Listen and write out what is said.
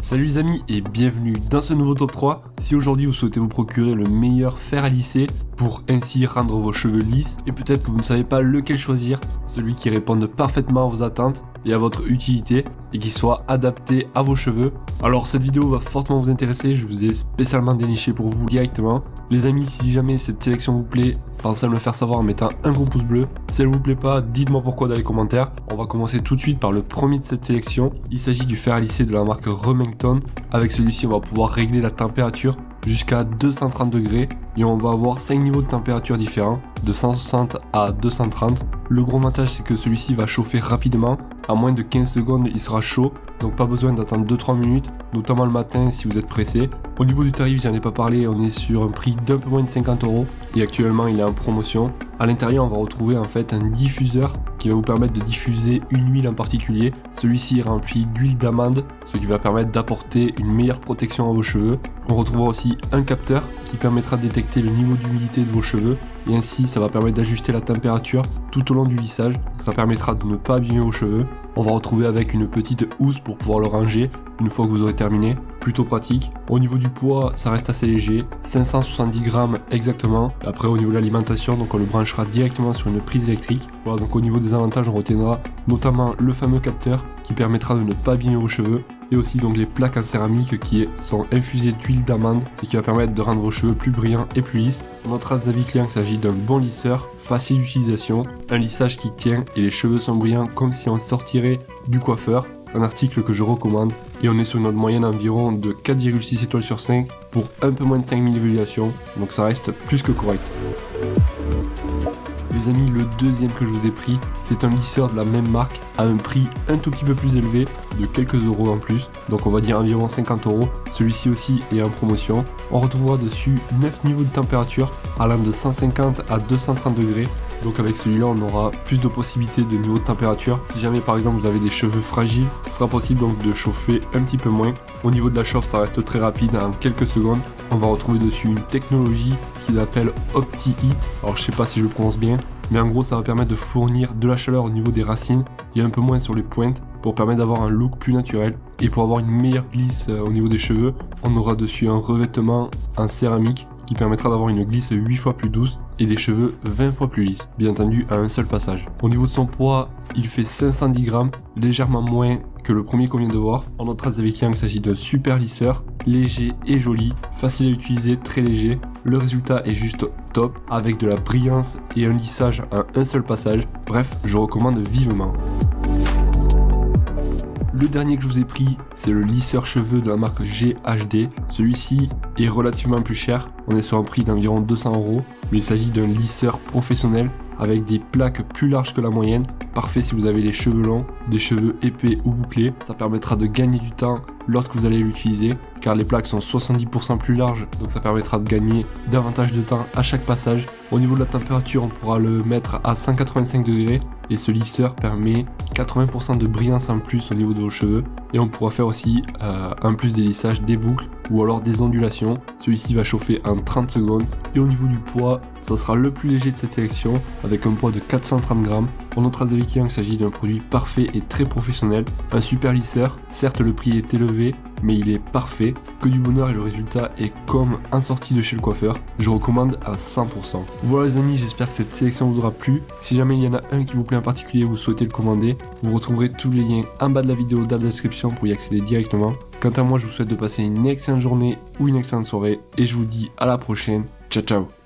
Salut les amis et bienvenue dans ce nouveau top 3. Si aujourd'hui vous souhaitez vous procurer le meilleur fer à lisser pour ainsi rendre vos cheveux lisses et peut-être que vous ne savez pas lequel choisir, celui qui réponde parfaitement à vos attentes et à votre utilité et qui soit adapté à vos cheveux, alors cette vidéo va fortement vous intéresser, je vous ai spécialement déniché pour vous directement. Les amis, si jamais cette sélection vous plaît, pensez à me le faire savoir en mettant un gros pouce bleu. Si elle vous plaît pas, dites-moi pourquoi dans les commentaires. On va commencer tout de suite par le premier de cette sélection. Il s'agit du fer à lisser de la marque Remington. Avec celui-ci, on va pouvoir régler la température jusqu'à 230 degrés et on va avoir 5 niveaux de température différents, de 160 à 230. Le gros avantage, c'est que celui-ci va chauffer rapidement. À moins de 15 secondes, il sera chaud, donc pas besoin d'attendre 2-3 minutes, notamment le matin si vous êtes pressé. Au niveau du tarif, j'en ai pas parlé, on est sur un prix d'un peu moins de 50 € et actuellement il est en promotion. À l'intérieur, on va retrouver en fait un diffuseur qui va vous permettre de diffuser une huile en particulier. Celui-ci est rempli d'huile d'amande, ce qui va permettre d'apporter une meilleure protection à vos cheveux. On retrouvera aussi un capteur qui permettra de détecter le niveau d'humidité de vos cheveux et ainsi ça va permettre d'ajuster la température tout au long du lissage. Ça permettra de ne pas abîmer vos cheveux. On va retrouver avec une petite housse pour pouvoir le ranger une fois que vous aurez terminé, plutôt pratique. Au niveau du poids, ça reste assez léger, 570 grammes exactement. Après au niveau de l'alimentation, donc on le branchera directement sur une prise électrique. Voilà, donc au niveau des avantages, on retiendra notamment le fameux capteur qui permettra de ne pas abîmer vos cheveux et aussi donc les plaques en céramique qui sont infusées d'huile d'amande, ce qui va permettre de rendre vos cheveux plus brillants et plus lisses. Notre avis client qu'il s'agit d'un bon lisseur, facile d'utilisation, un lissage qui tient et les cheveux sont brillants comme si on sortirait du coiffeur. Un article que je recommande et on est sur une note moyenne environ de 4,6 étoiles sur 5 pour un peu moins de 5000 évaluations, donc ça reste plus que correct. Les amis, le deuxième que je vous ai pris, c'est un lisseur de la même marque à un prix un tout petit peu plus élevé, de quelques euros en plus, donc on va dire environ 50 €. Celui-ci aussi est en promotion. On retrouvera dessus 9 niveaux de température allant de 150 à 230 degrés. Donc avec celui-là, on aura plus de possibilités de niveau de température. Si jamais par exemple vous avez des cheveux fragiles, ce sera possible donc de chauffer un petit peu moins. Au niveau de la chauffe, ça reste très rapide, en quelques secondes. On va retrouver dessus une technologie qui s'appelle Opti-Heat. Alors je sais pas si je le prononce bien, mais en gros ça va permettre de fournir de la chaleur au niveau des racines et un peu moins sur les pointes pour permettre d'avoir un look plus naturel. Et pour avoir une meilleure glisse au niveau des cheveux, on aura dessus un revêtement en céramique qui permettra d'avoir une glisse 8 fois plus douce et des cheveux 20 fois plus lisses, bien entendu à un seul passage. Au niveau de son poids, il fait 510 grammes, légèrement moins que le premier qu'on vient de voir. En notre avis client, il s'agit d'un super lisseur, léger et joli, facile à utiliser, très léger. Le résultat est juste top, avec de la brillance et un lissage à un seul passage. Bref, je recommande vivement. Le dernier que je vous ai pris, c'est le lisseur cheveux de la marque GHD. Celui-ci est relativement plus cher, on est sur un prix d'environ 200 €, mais il s'agit d'un lisseur professionnel avec des plaques plus larges que la moyenne. Parfait si vous avez les cheveux longs, des cheveux épais ou bouclés. Ça permettra de gagner du temps lorsque vous allez l'utiliser, car les plaques sont 70% plus larges, donc ça permettra de gagner davantage de temps à chaque passage. Au niveau de la température, on pourra le mettre à 185 degrés et ce lisseur permet 80% de brillance en plus au niveau de vos cheveux. Et on pourra faire aussi en plus des lissages, des boucles ou alors des ondulations. Celui-ci va chauffer en 30 secondes. Et au niveau du poids, ça sera le plus léger de cette sélection avec un poids de 430 grammes. Pour notre avis client, il s'agit d'un produit parfait et très professionnel. Un super lisseur, certes le prix est élevé, mais il est parfait, que du bonheur et le résultat est comme en sortie de chez le coiffeur. Je recommande à 100%. Voilà les amis, j'espère que cette sélection vous aura plu. Si jamais il y en a un qui vous plaît en particulier, vous souhaitez le commander, vous retrouverez tous les liens en bas de la vidéo dans la description pour y accéder directement. Quant à moi, je vous souhaite de passer une excellente journée ou une excellente soirée et je vous dis à la prochaine. Ciao ciao.